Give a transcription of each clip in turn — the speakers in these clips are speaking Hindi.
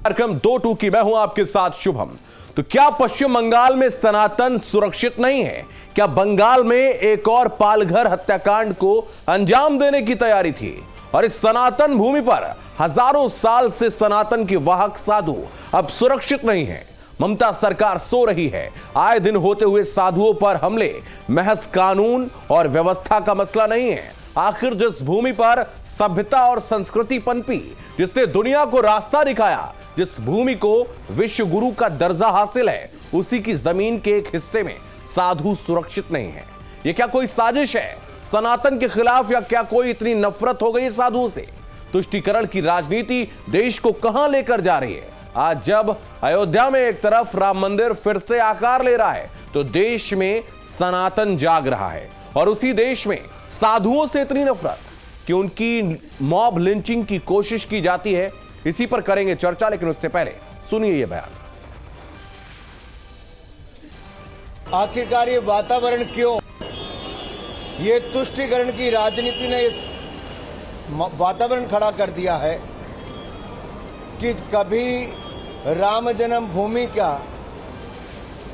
कार्यक्रम 2-2 की मैं हूं आपके साथ शुभम। तो क्या पश्चिम बंगाल में सनातन सुरक्षित नहीं है? क्या बंगाल में एक और पालघर हत्याकांड को अंजाम देने की तैयारी थी? और इस सनातन भूमि पर हजारों साल से सनातन के वाहक साधु अब सुरक्षित नहीं है। ममता सरकार सो रही है। आए दिन होते हुए साधुओं पर हमले महज कानून और व्यवस्था का मसला नहीं है। आखिर जिस भूमि पर सभ्यता और संस्कृति पनपी, जिसने दुनिया को रास्ता दिखाया, जिस भूमि को विश्व गुरु का दर्जा हासिल है, उसी की जमीन के एक हिस्से में साधु सुरक्षित नहीं है। यह क्या कोई साजिश है सनातन के खिलाफ, या क्या कोई इतनी नफरत हो गई साधुओं से? तुष्टीकरण की राजनीति देश को कहां लेकर जा रही है? आज जब अयोध्या में एक तरफ राम मंदिर फिर से आकार ले रहा है, तो देश में सनातन जाग रहा है। और उसी देश में साधुओं से इतनी नफरत कि उनकी मॉब लिंचिंग की कोशिश की जाती है। इसी पर करेंगे चर्चा, लेकिन उससे पहले सुनिए यह बयान। आखिरकार ये वातावरण क्यों, ये तुष्टीकरण की राजनीति ने इस वातावरण खड़ा कर दिया है कि कभी राम जन्मभूमि का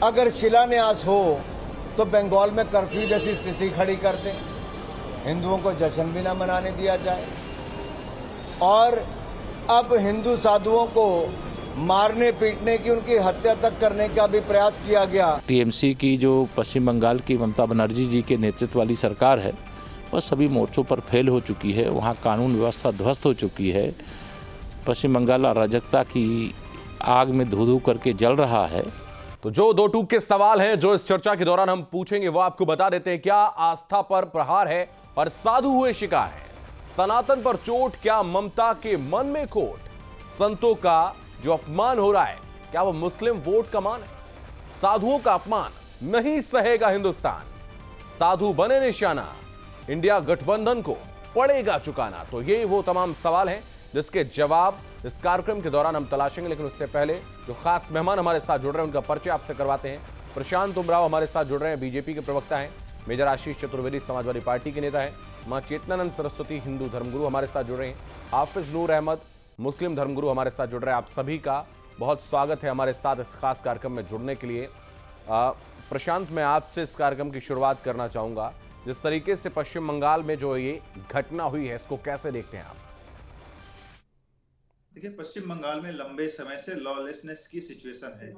अगर शिलान्यास हो तो बंगाल में कर्फ्यू जैसी स्थिति खड़ी कर दें, हिंदुओं को जश्न भी ना मनाने दिया जाए, और अब हिंदू साधुओं को मारने पीटने की, उनकी हत्या तक करने का भी प्रयास किया गया। टीएमसी की जो पश्चिम बंगाल की ममता बनर्जी जी के नेतृत्व वाली सरकार है, वह सभी मोर्चों पर फेल हो चुकी है। वहाँ कानून व्यवस्था ध्वस्त हो चुकी है। पश्चिम बंगाल अराजकता की आग में धू धू करके जल रहा है। तो जो 2-2 के सवाल हैं जो इस चर्चा के दौरान हम पूछेंगे, वो आपको बता देते हैं। क्या आस्था पर प्रहार है और साधु हुए शिकार है? सनातन पर चोट, क्या ममता के मन में खोट? संतों का जो अपमान हो रहा है, क्या वो मुस्लिम वोट का मान है? साधुओं का अपमान नहीं सहेगा हिंदुस्तान, साधु बने निशाना, इंडिया गठबंधन को पड़ेगा चुकाना। तो ये वो तमाम सवाल हैं जिसके जवाब इस कार्यक्रम के दौरान हम तलाशेंगे। लेकिन उससे पहले जो खास मेहमान हमारे साथ जुड़ रहे हैं, उनका परिचय आपसे करवाते हैं। प्रशांत उमराव हमारे साथ जुड़ रहे हैं, बीजेपी के प्रवक्ता हैं। मेजर आशीष चतुर्वेदी समाजवादी पार्टी के नेता हैं। मां चेतनानंद सरस्वती हिंदू धर्मगुरु हमारे साथ जुड़ रहे हैं। हाफिज नूर अहमद मुस्लिम धर्मगुरु हमारे साथ जुड़ रहे हैं। आप सभी का बहुत स्वागत है हमारे साथ इस खास कार्यक्रम में जुड़ने के लिए। प्रशांत, मैं आपसे इस कार्यक्रम की शुरुआत करना चाहूंगा। जिस तरीके से पश्चिम बंगाल में जो ये घटना हुई है, इसको कैसे देखते हैं आप? देखिए, पश्चिम बंगाल में लंबे समय से लॉलेसनेस की सिचुएशन है।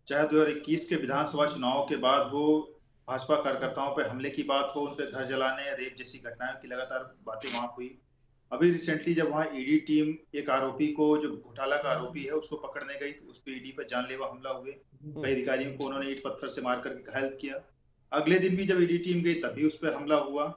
चाहे 2021 के विधानसभा चुनाव के बाद हो, भाजपा कार्यकर्ताओं पर हमले की बात हो, उन पर घर जलाने, रेप जैसी घटनाओं की लगातार बातें वहां हुई। अभी रिसेंटली जब वहां ईडी टीम एक आरोपी को, जो घोटाला का आरोपी है, उसको पकड़ने गई, तो उस पर ईडी पर जानलेवा हमला हुए। कई अधिकारियों को उन्होंने ईंट पत्थर से मार करके घायल किया। अगले दिन भी जब ईडी टीम गई, तब भी उस पर हमला हुआ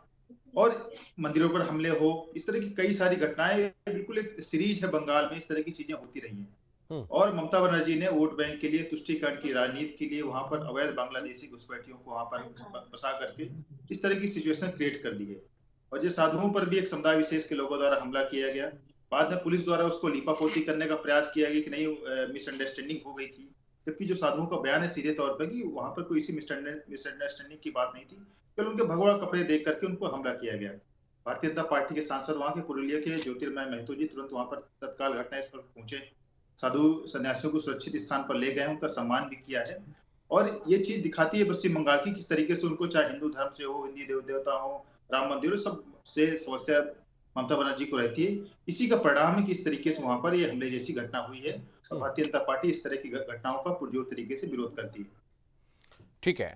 और मंदिरों पर हमले हो। इस तरह की कई सारी घटनाएं, बिल्कुल एक सीरीज है बंगाल में, इस तरह की चीजें होती रही हैं। और ममता बनर्जी ने वोट बैंक के लिए, तुष्टीकरण की राजनीति के लिए वहां पर अवैध बांग्लादेशी घुसपैठियों को वहां पर बसा करके इस तरह की सिचुएशन क्रिएट कर दी है। और ये साधुओं पर भी एक समुदाय विशेष के लोगों द्वारा हमला किया गया। बाद में पुलिस द्वारा उसको लीपापोती करने का प्रयास किया गया कि नहीं, मिसअंडरस्टैंडिंग हो गई थी। जबकि जो साधुओं का बयान है सीधे तौर पर कि वहां पर कोई इसी मिसअंडरस्टैंडिंग की बात नहीं थी, केवल उनके भगवा कपड़े देख करके उनको हमला किया गया। भारतीय जनता पार्टी के सांसद वहां के पुरुलिया के ज्योतिर्मय महतो जी तुरंत वहां पर तत्काल घटनास्थल पर पहुंचे, साधु सन्यासियों को सुरक्षित स्थान पर ले गए, उनका सम्मान भी किया है। और ये चीज दिखाती है पश्चिम बंगाल की, किस तरीके से उनको, चाहे हिंदू धर्म से हो, हिंदी देव देवता हो, राम मंदिर, सब से समस्या ममता बनर्जी को रहती है। इसी का परिणाम है कि इस तरीके से वहां पर ये हमले जैसी घटना हुई है। और भारतीय जनता पार्टी इस तरह की घटनाओं का पुरजोर तरीके से विरोध करती है। ठीक है,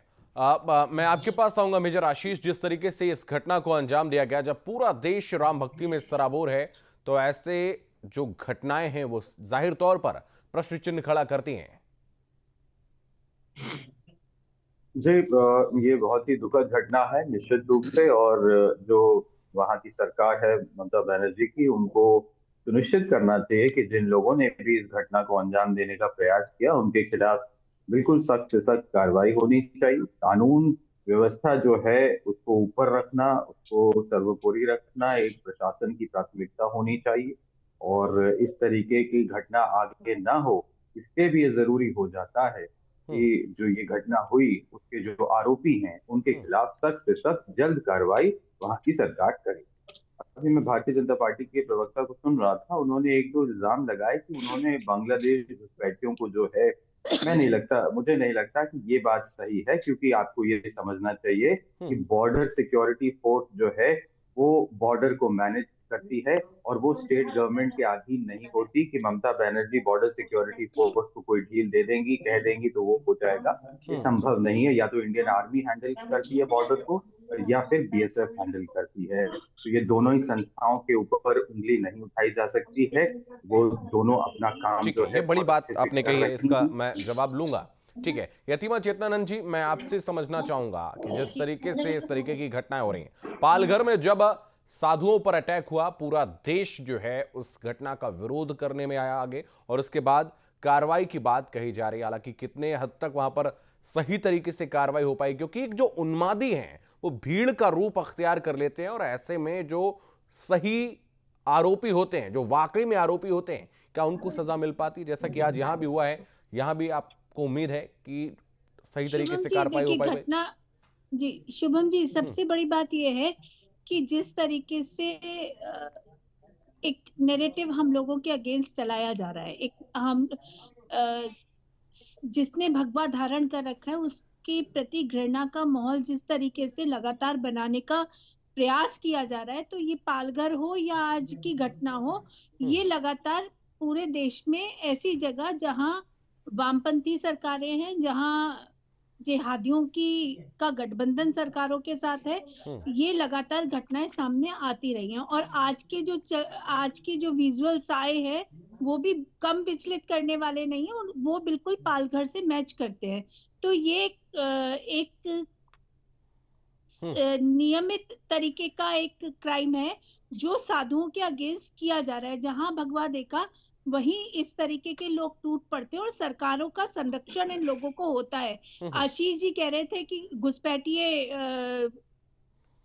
मैं आपके पास आऊंगा मेजर आशीष। जिस तरीके से इस घटना को अंजाम दिया गया, जब पूरा देश राम भक्ति में सराबोर है, तो ऐसे जो घटनाएं हैं वो जाहिर तौर पर प्रश्न चिन्ह खड़ा करती हैं। जी, ये बहुत ही दुखद घटना है निश्चित रूप से। और जो वहाँ की सरकार है ममता बनर्जी की, उनको सुनिश्चित करना चाहिए कि जिन लोगों ने भी इस घटना को अंजाम देने का प्रयास किया, उनके खिलाफ बिल्कुल सख्त से सख्त कार्रवाई होनी चाहिए। कानून व्यवस्था जो है उसको ऊपर रखना, उसको सर्वोपरि रखना एक प्रशासन की प्राथमिकता होनी चाहिए। और इस तरीके की घटना आगे ना हो, इसके भी ये जरूरी हो जाता है कि जो ये घटना हुई, उसके जो आरोपी हैं उनके खिलाफ सख्त से सख्त जल्द कार्रवाई वहां की सरकार करे। अभी मैं भारतीय जनता पार्टी के प्रवक्ता को सुन रहा था, उन्होंने एक दो इल्जाम लगाए कि उन्होंने बांग्लादेश घुसपैठियों को जो है, मुझे नहीं लगता कि ये बात सही है, क्योंकि आपको ये समझना चाहिए कि बॉर्डर सिक्योरिटी फोर्स जो है वो बॉर्डर को मैनेज करती है, और वो स्टेट गवर्नमेंट के अधीन नहीं होती कि Mamata Banerjee border security force को कोई ढील दे देंगी, कह देंगी तो वो हो जाएगा। ये संभव नहीं है। या तो इंडियन आर्मी हैंडल करती है बॉर्डर को, या फिर बीएसएफ हैंडल करती है। तो ये दोनों ही संस्थाओं के ऊपर उंगली नहीं उठाई जा सकती है। वो दोनों अपना काम ठीक जो है, है ये बड़ी बहुत बात अच्छे से आपने कर कही है, रही इसका हैं। मैं जवाब लूंगा। ठीक है, यतीमा चेतनानंद जी, मैं आपसे समझना चाहूंगा कि जिस तरीके से इस तरीके की घटनाएं हो रही हैं, पालघर में जब साधुओं पर अटैक हुआ, पूरा देश जो है उस घटना का विरोध करने में आया आगे, और उसके बाद कार्रवाई की बात कही जा रही है। हालांकि कितने हद तक वहां पर सही तरीके से कार्रवाई हो पाई, क्योंकि एक जो उन्मादी हैं वो भीड़ का रूप अख्तियार कर लेते हैं, और ऐसे में जो सही आरोपी होते हैं, जो वाकई में आरोपी होते हैं, क्या उनको सजा मिल पाती? जैसा कि आज यहां भी हुआ है, यहां भी आपको उम्मीद है कि सही तरीके शुभम से जी कार्रवाई हो देखिए पाएगी? घटना जी शुभम जी सबसे बड़ी बात यह है कि जिस तरीके से एक नैरेटिव हम लोगों के अगेंस्ट चलाया जा रहा है, एक हम अ, जिसने भगवा धारण कर रखा है उसके प्रति घृणा का माहौल जिस तरीके से लगातार बनाने का प्रयास किया जा रहा है, तो ये पालघर हो या आज की घटना हो, ये लगातार पूरे देश में ऐसी जगह जहां वामपंथी सरकारें हैं, जहां जिहादियों की का गठबंधन सरकारों के साथ है, ये लगातार घटनाएं सामने आती रही हैं। और आज की जो विजुअल्स आए हैं वो भी कम विचलित करने वाले नहीं है, और वो बिल्कुल पालघर से मैच करते हैं। तो ये एक नियमित तरीके का एक क्राइम है जो साधुओं के अगेंस्ट किया जा रहा है। जहां भगवा देखा वहीं इस तरीके के लोग टूट पड़ते हैं, और सरकारों का संरक्षण इन लोगों को होता है। आशीष जी कह रहे थे कि घुसपैठिए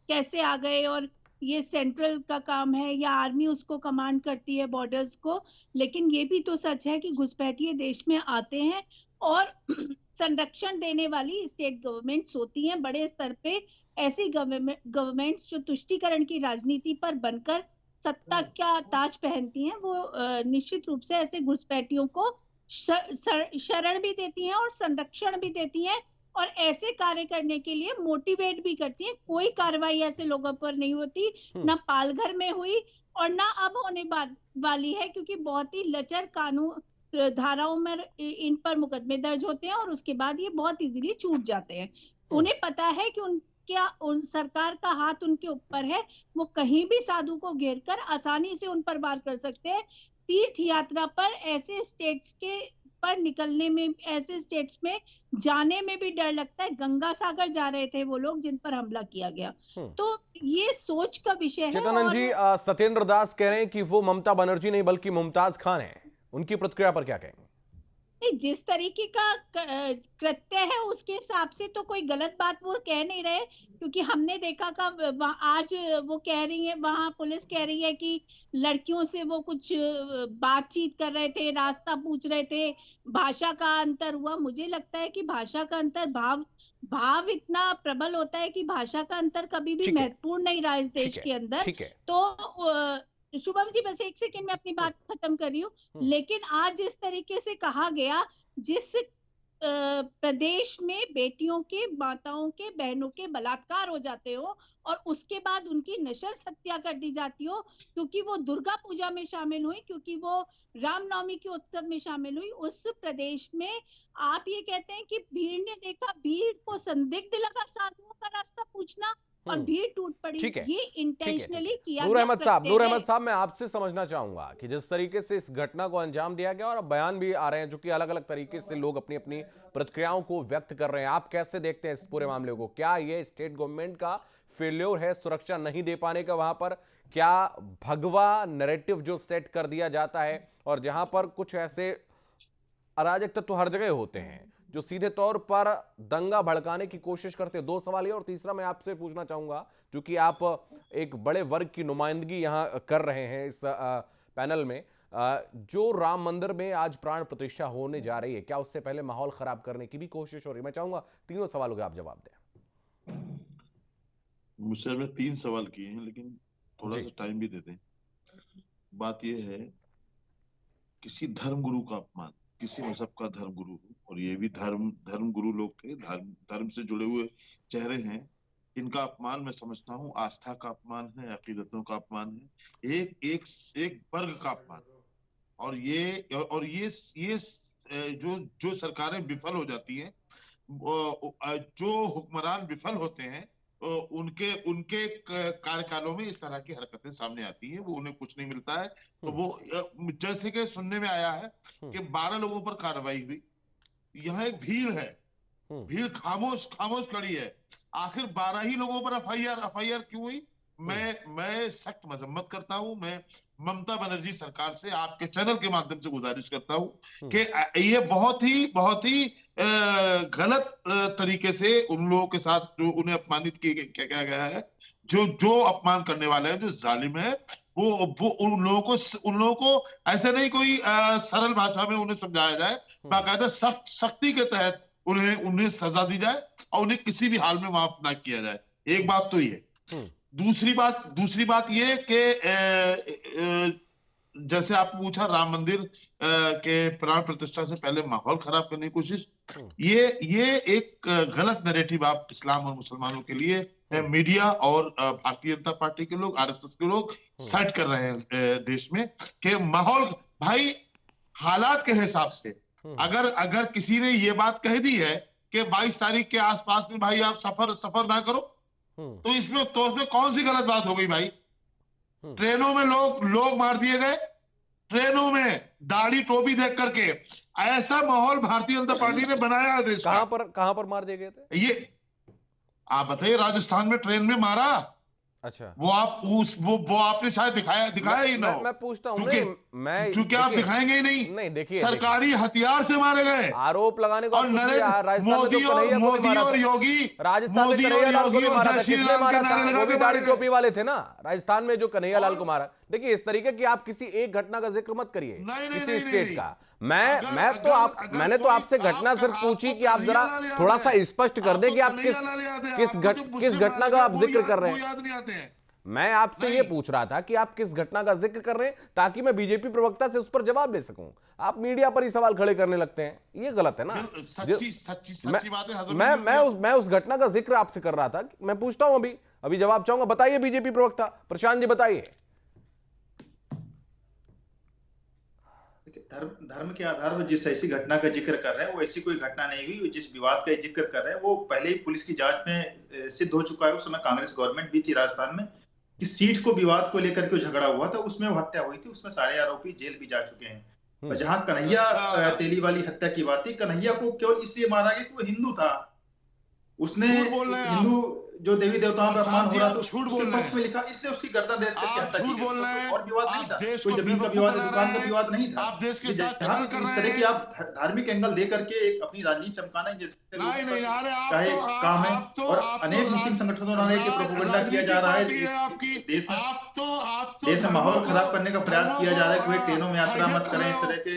कैसे आ गए, और ये सेंट्रल का काम है या आर्मी उसको कमांड करती है बॉर्डर्स को, लेकिन ये भी तो सच है कि घुसपैठिए देश में आते हैं और संरक्षण देने वाली स्टेट गवर्नमेंट्स होती हैं बड़े स्तर पे। ऐसी गवर्नमेंट्स जो तुष्टीकरण की राजनीति पर बनकर सत्ता का ताज पहनती हैं, वो निश्चित रूप से ऐसे घुसपैठियों को शरण भी देती हैं और संरक्षण भी देती हैं, और ऐसे कार्य करने के लिए मोटिवेट भी करती है। कोई कार्रवाई ऐसे लोगों पर नहीं होती, ना पालघर में हुई और ना अब होने वाली है, क्योंकि बहुत ही लचर कानून धाराओं में इन पर मुकदमे दर्ज होते हैं और उसके बाद ये बहुत इजीली छूट जाते हैं। उन्हें पता है कि उन सरकार का हाथ उनके ऊपर है, वो कहीं भी साधु को घेर कर आसानी से उन पर वार कर सकते हैं। तीर्थ यात्रा पर ऐसे स्टेट्स के पर निकलने में, ऐसे स्टेट्स में जाने में भी डर लगता है। गंगा सागर जा रहे थे वो लोग जिन पर हमला किया गया। तो ये सोच का विषय है। चेतनानंद जी, सत्येंद्र दास कह रहे हैं कि वो ममता बनर्जी नहीं बल्कि मुमताज खान है, उनकी प्रतिक्रिया पर क्या कहेंगे? जिस तरीके का कृत्य है उसके हिसाब से तो कोई गलत बात वो कह नहीं रहे, क्योंकि हमने देखा आज वो कह रही है, वहां पुलिस कह रही है कि लड़कियों से वो कुछ बातचीत कर रहे थे, रास्ता पूछ रहे थे, भाषा का अंतर हुआ। मुझे लगता है कि भाषा का अंतर भाव इतना प्रबल होता है कि भाषा का अंतर कभी भी महत्वपूर्ण नहीं रहा इस देश के अंदर। तो शुभम जी बस एक सेकंड में अपनी बात खत्म कर रही हूँ। लेकिन आज जिस तरीके से कहा गया, जिस प्रदेश में बेटियों के, माताओं के, बहनों के बलात्कार हो जाते हो और उसके बाद उनकी नशर्स हत्या कर दी जाती हो क्योंकि वो दुर्गा पूजा में शामिल हुई, क्योंकि वो रामनवमी के उत्सव में शामिल हुई, उस प्रदेश में आप ये कहते हैं कि भीड़ ने देखा, भीड़ को संदिग्ध लगा साधुओं का रास्ता पूछना और भीड़ टूट पड़ी। ये इंटेंशनली किया नूर अहमद साहब, मैं आपसे समझना चाहूंगा कि जिस तरीके से इस घटना को अंजाम दिया गया और अब बयान भी आ रहे हैं जो कि अलग अलग तरीके से लोग अपनी अपनी प्रतिक्रियाओं को व्यक्त कर रहे हैं, आप कैसे देखते हैं इस पूरे मामले को? क्या ये स्टेट गवर्नमेंट का फेल्योर है सुरक्षा नहीं दे पाने का वहां पर? क्या भगवा नैरेटिव जो सेट कर दिया जाता है और जहां पर कुछ ऐसे अराजक तत्व हर जगह होते हैं जो सीधे तौर पर दंगा भड़काने की कोशिश करते हैं? दो सवाल ये, और तीसरा मैं आपसे पूछना चाहूंगा, क्योंकि आप एक बड़े वर्ग की नुमाइंदगी यहां कर रहे हैं इस पैनल में, जो राम मंदिर में आज प्राण प्रतिष्ठा होने जा रही है, क्या उससे पहले माहौल खराब करने की भी कोशिश हो रही है? मैं चाहूंगा तीनों सवालों के आप जवाब दें। मुझसे मैं 3 सवाल किए हैं, लेकिन थोड़ा सा टाइम भी दे दें। बात यह है, किसी धर्म गुरु का अपमान, किसी मजहब का धर्म गुरु, और ये भी धर्म गुरु लोग थे, धर्म से जुड़े हुए चेहरे हैं, इनका अपमान मैं समझता हूँ आस्था का अपमान है, अकीदतों का अपमान है, एक वर्ग का अपमान। और ये जो सरकारें विफल हो जाती हैं, जो हुक्मरान विफल होते हैं, उनके कार्यकालों में इस तरह की हरकतें सामने आती हैं, वो उन्हें कुछ नहीं मिलता है। तो वो जैसे कि सुनने में आया है कि 12 लोगों पर कार्रवाई हुई, यहाँ एक भीड़ है, भीड़ खामोश खड़ी है, आखिर 12 ही लोगों पर एफआईआर क्यों हुई? मैं सख्त मजम्मत करता हूं। मैं ममता बनर्जी सरकार से आपके चैनल के माध्यम से गुजारिश करता हूं कि ये बहुत ही गलत तरीके से उन लोगों के साथ जो उन्हें अपमानित किया गया है, जो अपमान करने वाले हैं, जो जालिम है, वो उन लोगों को ऐसे नहीं कोई सरल भाषा में उन्हें समझाया जाए, बाकायदा सख्ती के तहत उन्हें सजा दी जाए और उन्हें किसी भी हाल में माफ ना किया जाए। एक बात तो ये, दूसरी बात ये कि जैसे आप पूछा राम मंदिर के प्राण प्रतिष्ठा से पहले माहौल खराब करने की कोशिश, ये एक गलत नैरेटिव आप इस्लाम और मुसलमानों के लिए मीडिया और भारतीय जनता पार्टी के लोग, आरएसएस के लोग सेट कर रहे हैं देश में कि माहौल, भाई हालात के हिसाब से अगर किसी ने ये बात कह दी है कि 22 तारीख के आसपास में भाई आप सफर ना करो, तो इसमें कौन सी गलत बात हो गई भाई? ट्रेनों में लोग मार दिए गए, ट्रेनों में दाढ़ी टोपी देख करके। ऐसा माहौल भारतीय जनता पार्टी ने बनाया है देश। कहां पर मार दिए गए थे? ये आप बताइए, राजस्थान में ट्रेन में मारा। अच्छा, वो आपने शायद दिखाया ही ना। मैं पूछता हूं, क्योंकि आप दिखाएंगे ही नहीं। देखिए, सरकारी हथियार से मारे गए, आरोप लगाने को। और मोदी और योगी, राजस्थान में कन्हैया लाल को भी मारा था, किसने मारा था? वो भी दाढ़ी टोपी वाले थे ना, राजस्थान में जो कन्हैया लाल को मारा। देखिए, इस तरीके की आप किसी एक घटना का जिक्र मत करिए, किसी स्टेट का। मैंने तो आपसे घटना सिर्फ पूछी कि आप जरा थोड़ा सा स्पष्ट कर दें कि आप किस घटना का आप जिक्र कर रहे हैं। मैं आपसे ये पूछ रहा था कि आप किस घटना का जिक्र कर रहे हैं, ताकि मैं बीजेपी प्रवक्ता से उस पर जवाब दे सकूं। आप मीडिया पर ही सवाल खड़े करने लगते हैं, ये गलत है ना। सच्ची बात है। मैं उस घटना का जिक्र आपसे कर रहा था। मैं पूछता हूं, अभी जवाब चाहूंगा। बताइए बीजेपी प्रवक्ता प्रशांत जी, बताइए। धर्म के आधार पर जिस ऐसी घटना का जिक्र कर रहे हैं, वो ऐसी कोई घटना नहीं हुई। जिस विवाद का जिक्र कर रहे हैं, वो पहले ही पुलिस की जांच में सिद्ध हो चुका है। उस समय कांग्रेस गवर्नमेंट भी थी राजस्थान में, कि सीट को विवाद को लेकर के झगड़ा हुआ था, उसमें वो हत्या हुई थी, उसमें सारे आरोपी जेल भी जा चुके हैं। और जहां कन्हैया तेली वाली हत्या की बात थी, कन्हैया को केवल इसलिए मारा गया कि वो हिंदू था। उसने हिंदू जो देवी देवताओं पर अपमान हो रहा था, उसके पक्ष में लिखा, इसलिए उसकी गर्दन दे करके हत्या की गई। और विवाद नहीं था, कोई जमीन का विवाद, दुकान का विवाद नहीं था। आप देश के साथ इस तरह की आप धार्मिक एंगल दे करके एक अपनी राजनीति चमकाना, जैसे काम है। और अनेक मुस्लिम संगठनों द्वारा प्रोपेगेंडा किया जा रहा है, देश में माहौल खराब करने का प्रयास किया जा रहा है कि वे ट्रेनों में यात्रा मत करें, इस तरह के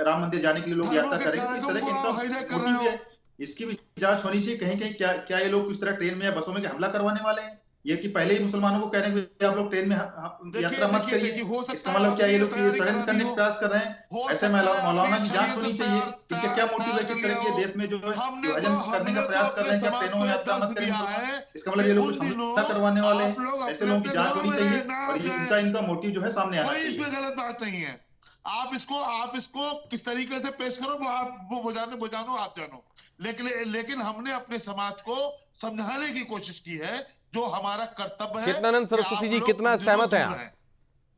राम मंदिर जाने के लिए लोग यात्रा करेंगे, इस तरह के इनका मोटिव है। इसकी भी जांच होनी चाहिए। कहीं क्या ये लोग किस तरह ट्रेन में या बसों में हमला करवाने वाले हैं? ये कि पहले ही मुसलमानों को कह रहे हैं कि आप लोग ट्रेन में यात्रा मत करिए। इसका मतलब क्या ये लोग षड्यंत्र करने का प्रयास कर रहे हैं? ऐसे मौलाना की जांच होनी चाहिए, इनके क्या मोटिव है, किस तरह की देश में जो विभाजन करने का प्रयास कर रहे हैं कि आप ट्रेनों में यात्रा मत करेंगे। इसका मतलब ये लोग कुछ हमला करवाने वाले हैं। ऐसे लोगों की जांच होनी चाहिए और इनका मोटिव जो है सामने आना चाहिए। इसमें गलत बात नहीं है। आप इसको किस तरीके से पेश करो, वो जानो आप जानो। लेकिन हमने अपने समाज को समझाने की कोशिश की है, जो हमारा कर्तव्य है। चित्तानंद सरस्वती जी, कितना सहमत हैं आप?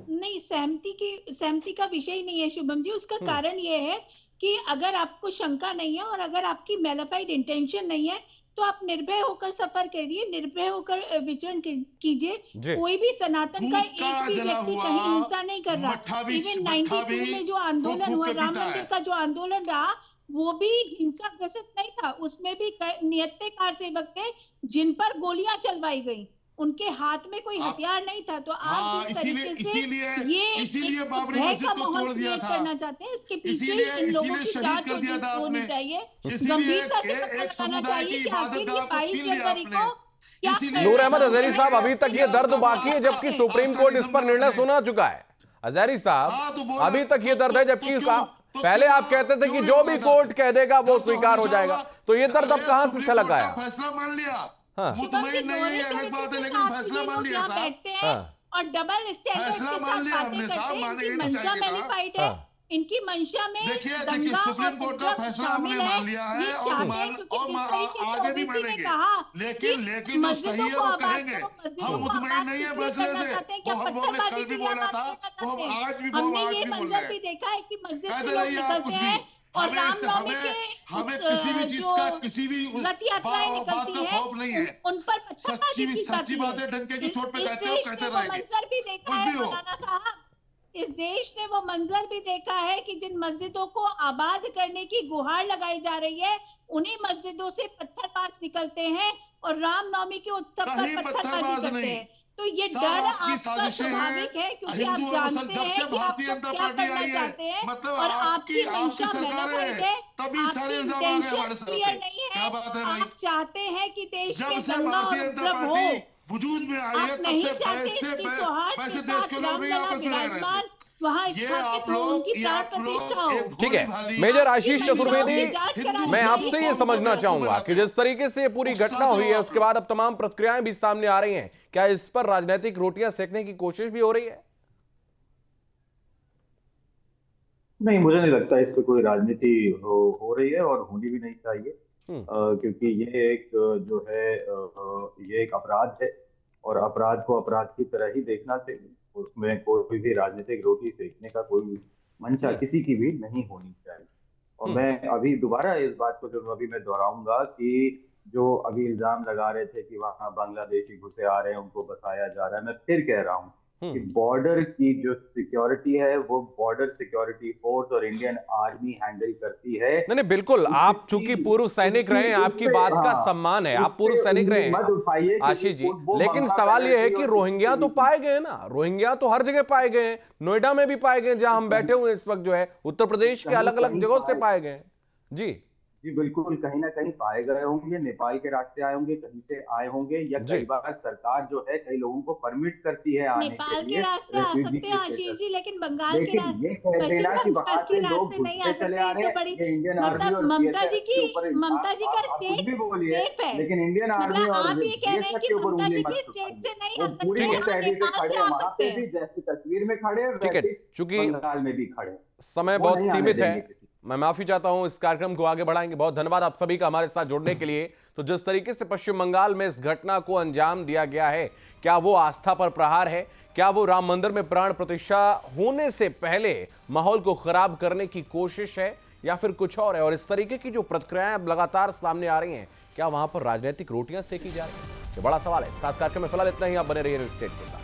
नहीं, सहमति का विषय नहीं है शुभम जी। उसका कारण ये है कि अगर आपको शंका नहीं है और अगर आपकी मैलिफाइड इंटेंशन नहीं है, तो आप निर्भय होकर सफर करिए, निर्भय होकर विचरण कीजिए। कोई भी सनातन का एक भी व्यक्ति कहीं हिंसा नहीं कर रहा। इवन 92 में जो आंदोलन हुआ, राम मंदिर का जो आंदोलन रहा, वो भी हिंसा ग्रसित नहीं था। उसमें भी नियत्ते कार सेवक थे जिन पर गोलियां चलवाई गई, उनके हाथ में कोई हथियार नहीं था। तो आप जिस तरीके से ये बाबरी मस्जिद को तोड़ दिया था करना चाहते हैं, इसके पीछे इन लोगों की जांच होनी चाहिए। गंभीरता से पता लगाना चाहिए कि आखिर ये 22 जनवरी को नूर अहमद अजहरी साहब, अभी तक ये दर्द बाकी है जबकि सुप्रीम कोर्ट इस पर निर्णय सुना चुका है। अजहरी साहब, अभी तक ये दर्द है जबकि पहले आप कहते थे कि जो भी कोर्ट कह देगा वो स्वीकार हो जाएगा, तो ये दर्द अब कहां से छलक आया? फैसला मान लिया, हाँ। मुतमईन नहीं है अलग बात है, लेकिन फैसला मान लिया साहब, और डबल स्टैंडर्ड फैसला मान लिया हमने साहब, मानेंगे नहीं मंशा चाहिए मैनिफाइड था। है, इनकी मंशा में देखिए दंगा सुप्रीम कोर्ट का और फैसला शामिल हमने है। मान लिया ये है और चाहते हैं क्योंकि जिस तरीके से आगे भी ओबीसी ने मानेंगे, कहा लेकिन कि जो सही है मस्जिदों को वो आबाद कहेंगे। करो, मस्जिदों हम को मुतमईन आबाद नहीं है इसलिए फैसले करना से, चाहते हैं, वो क्या हमने पत्थरबाजी कल भी के लिए बोला आबाद था, करना वो हम चाहते हैं? आज भी वो हमने आज ये भी बोल मंजर रहे भी हैं। देखा है कि मस्जिद कहते से लोग रहिए आप निकलते कुछ भी, हैं और रामनवमी के हमें उस, किसी भी चीज जो का किसी भी रथ यात्राएं बात निकलती का है खौफ नहीं है। उन पर पत्थरबाजी की सच्ची जाती बात है, डंके की है। चोट पे इस कहते हो, देश कहते ने वो रहेंगे। मंजर भी देखा कुछ है भी हो। मौलाना साहब, इस देश ने वो मंजर भी देखा है कि जिन मस्जिदों को आबाद करने की गुहार लगाई जा रही है, उन्हीं मस्जिदों से पत्थरबाज निकलते हैं और रामनवमी के उत्सव पर कहीं पत्थरबाजी पत्थरबाज करते नहीं। हैं। तो ये सब डर आपकी आपका साजिशें हैं। स्वाभाविक है क्योंकि आप हिंदू और मुसलमान, जानते जब हैं से कि आप भारतीय सब जनता क्या पार्टी करना आई है, चाहते हैं मतलब और आपकी आपकी मंशा सरकार है, मैनिफाइड है, तभी सारे आपकी इल्जाम आ गए हमारे इंटेंशन सर क्लियर पे। नहीं क्या है। बात है भाई? आप चाहते हैं कि देश जब में से दंगा और भारतीय जनता उपद्रव हो। पार्टी वजूद में आई है, आप तब नहीं से चाहते इसकी सौहार्द वैसे के देश साथ के लोग नहीं रामलला आपस में रह रहे विराजमान थे। वहाँ ये स्थापित आप हो, लोग, उनकी ये प्राण आप प्रतिष्ठा लोग हो। एक ठीक है, भोली-भाली मेजर आशीष आपकी मंशा चतुर्वेदी, की जांच हिंदू- करानी मैं चाहिए। आपसे ये समझना चाहूंगा कि जिस तरीके से ये पूरी घटना हुई है उसके बाद अब तमाम प्रतिक्रियाएं भी सामने आ रही हैं, क्या इस पर राजनीतिक रोटियां सेकने की कोशिश भी हो रही है? नहीं, मुझे नहीं लगता इस पे कोई राजनीति हो रही है और होनी भी नहीं चाहिए, क्योंकि ये एक जो है ये एक अपराध है और अपराध को अपराध की तरह ही देखना चाहिए। उसमें कोई भी राजनीतिक रोटी सेकने का कोई मंशा किसी की भी नहीं होनी चाहिए। और मैं अभी दोबारा इस बात को जो अभी मैं दोहराऊंगा कि जो अभी इल्जाम लगा रहे थे कि वहां बांग्लादेशी घुसे आ रहे हैं, उनको बसाया जा रहा है, मैं फिर कह रहा हूं कि बॉर्डर की जो सिक्योरिटी है वो बॉर्डर सिक्योरिटी फोर्स और इंडियन आर्मी हैंडल करती है। नहीं, बिल्कुल, आप चूंकि पूर्व सैनिक रहे हैं, आपकी बात का सम्मान है, आप पूर्व सैनिक रहे हैं आशीष जी, लेकिन सवाल यह है कि रोहिंग्या तो पाए गए ना, रोहिंग्या तो हर जगह पाए गए हैं, नोएडा में भी पाए गए, जहां हम बैठे हुए इस वक्त जो है उत्तर प्रदेश के अलग अलग जगहों से पाए गए जी। जी बिल्कुल, कहीं ना कहीं पाए गए होंगे, नेपाल के रास्ते आए होंगे, कहीं से आए होंगे, या कई बार सरकार जो है कई लोगों को परमिट करती है आने नेपाल के लिए, के रास्ते आ सकते हैं आशीष जी, लेकिन बंगाल के लेकिन ये कह देना कि वहां से लोग नहीं आ घुसते चले आ सकते। रहे तो बड़ी हैं, ये इंडियन आर्मी मतलब और ममता जी BSF के ऊपर ममता जी का आप कुछ स्टेट भी बोलिए, सेफ है, लेकिन इंडियन आर्मी मतलब और आप ये कह रहे हैं BSF कि के ऊपर ममता उंगली जी मत की स्टेट से नहीं वो आ सकते, पूरी वहाँ मुस्तैदी से नेपाल खड़े से आ वहां सकते पे भी, हैं। जैसे कश्मीर में खड़े ठीक है, चूंकि बंगाल में भी खड़े, समय वो बहुत नहीं आने सीमित देंगे है, किसी। मैं माफी चाहता हूं, इस कार्यक्रम को आगे बढ़ाएंगे। बहुत धन्यवाद आप सभी का हमारे साथ जुड़ने के लिए। तो जिस तरीके से पश्चिम बंगाल में इस घटना को अंजाम दिया गया है, क्या वो आस्था पर प्रहार है? क्या वो राम मंदिर में प्राण प्रतिष्ठा होने से पहले माहौल को खराब करने की कोशिश है, या फिर कुछ और है? और इस तरीके की जो प्रतिक्रियाएं लगातार सामने आ रही हैं, क्या वहां पर राजनीतिक रोटियां सेकी जा रही हैं? ये बड़ा सवाल है। इस खास कार्यक्रम में फिलहाल इतना ही। आप बने रहिए न्यूज़ स्टेट के साथ।